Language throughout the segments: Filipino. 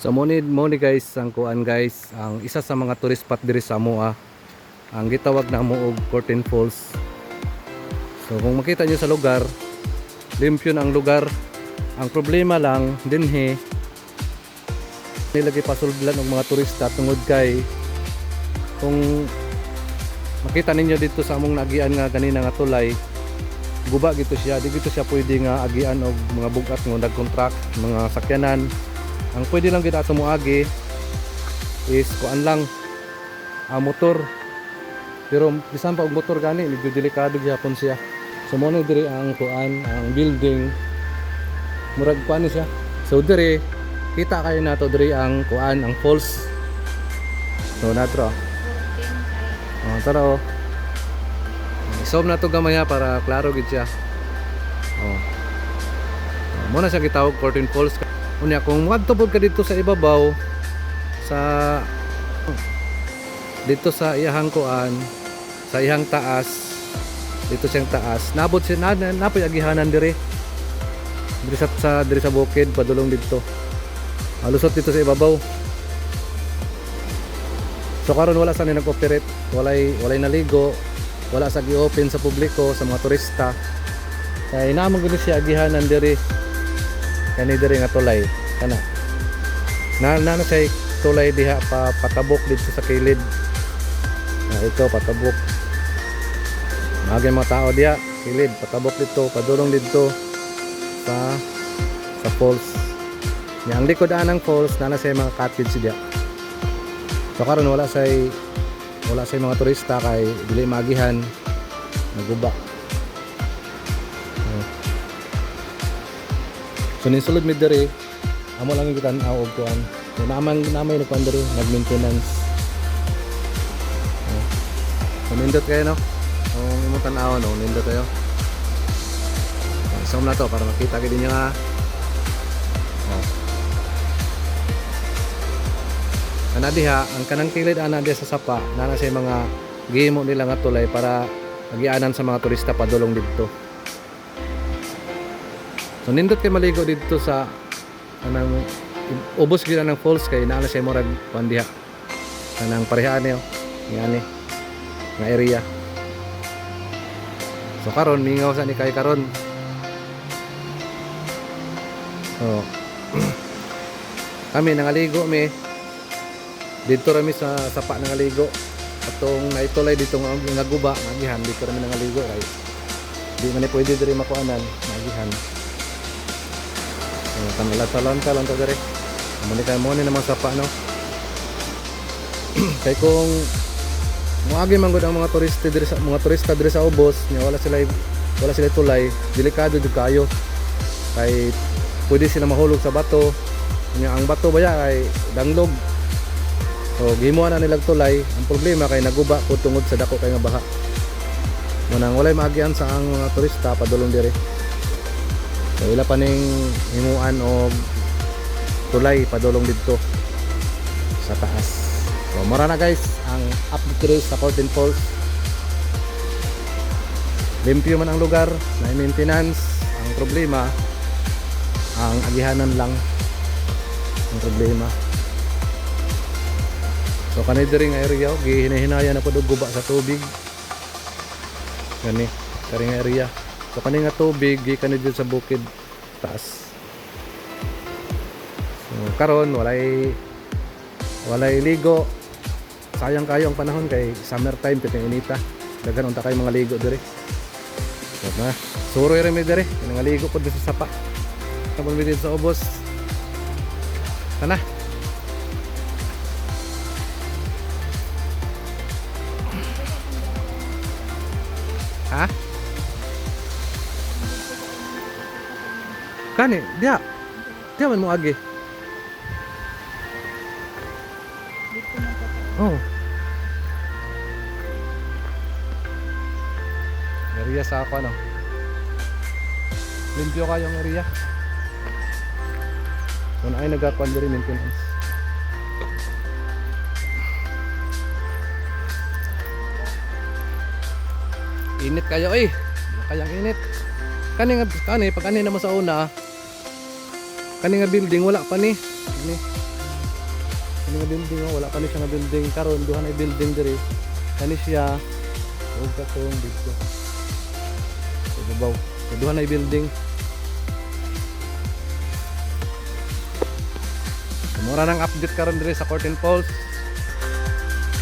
So mo ni guys, ang kuan guys, ang isa sa mga tourist spot diri sa Moa, ang gitawag na mo og Curtain Falls. So kung makita niyo sa lugar, limpyo na ang lugar. Ang problema lang dinhi nilagay pasulbilan ng mga turista tungod kay kung makita ninyo dito sa among nagian nga kanina nga tulay, guba gito siya, di gito siya pwede nga agian og mga bugat nga nagkontract mga sakyanan. Ang pwede lang gid ato mo agi is kuan lang motor, pero bisan pa og motor gani medyo delikado gyapon siya. So mo na diri ang kuan, ang building murag kuan siya. So diri kita kayo nato diri ang kuan, ang falls. So natro tara isom na to gamay ha para klaro gid siya. Mo na siya gitawag Curtain Falls. Unya kung wadto ka dito sa ibabaw dito sa iyahang kuan, sa iyang taas, dito siyang taas, nabot siya napoy agihanan diri sa bukid padulong dito. Alusot dito sa ibabaw. So karon wala sa ni nag-operate, walay naligo, wala sa gi-open sa publiko sa mga turista. Kaya naman gud siya agihanan diri. Kani diri nga tulay kana. Na say tulay diha patabok dito sa kilid. Ito patabok. Magay mga tao diha, kilid patabok dito, padulong dito sa falls. Yang likod anang falls na say mga cottage diha. So karon wala say mga turista kay dili magihan naguba. So nisulod mi diri amo lang kita og kuan. So namay nagkuan diri nag-maintenance. So nindot kayo no. Kung imo tan-aw no, nindot kayo. So na to para makita gid niyo ha. Ana diha ang kanang kilid ana diha sa sapa na say mga gihimo nila nga tulay para agianan sa mga turista padulong didto. So nindot kay maligo dito sa kanang ubos gyud ang falls kay naa siya murag kuan diha. Kanang parehaan niyo. Ngani nga area. So karon mingaw sa ni kay karon. So kami nangaligo mi dito rami sa sapa nangaligo. Atong naitulay dito nga guba magihan dito rami nangaligo kay di man pwede diri makuanan magihan. Talon to dere. Muni kay mo ni naman sapa no. Kay kung moagi man gud ang mga turista diri sa ubos, nya wala sila tulay, delikado jud kayo. Kay pwede sila mahulog sa bato. Nya ang bato baya kay danglog. So gimuan na nilang tulay, ang problema kay naguba po tungod sa dako kay nga baha. Manang walay maagian sa ang mga turista padulong diri. So ila pa ning himuan og tulay padulong dito sa taas. So mara na guys ang upgrade sa Curtain Falls. Limpyo man ang lugar, may maintenance. Ang problema ang agihanan lang ang problema. So kanay diri nga area gihinahinayan na pud og guba sa tubig. Kani nga area. So kani nga tubig gikan dito sa bukid taas. So karon walay ligo. Sayang kayo ang panahon kay summer time pitong inita. Daghan unta kay mga ligo diri. So na suroy ra mi diri nga ligo pud sa sapa. Tapos mi dito sa ubos. Kana. Ha? Kani, dia man mo agi. Oh. Area sa ako no. Limpyo kayong area. Kung ay nagkakuan diri maintenance. Init kayo kayang init. Kani pag ani naman sa una kani nga building wala pa ni. Ano nga building oh, wala pa ni siya nga building karon duha na building diri. Kani siya ug katong dito. Sa babaw. So, duha na building. Mura nang update karon diri sa Curtain Falls.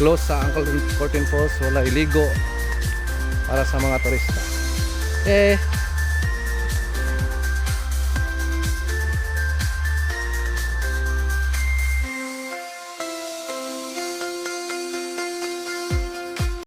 Close sa Curtain Falls, wala iligo para sa mga turista.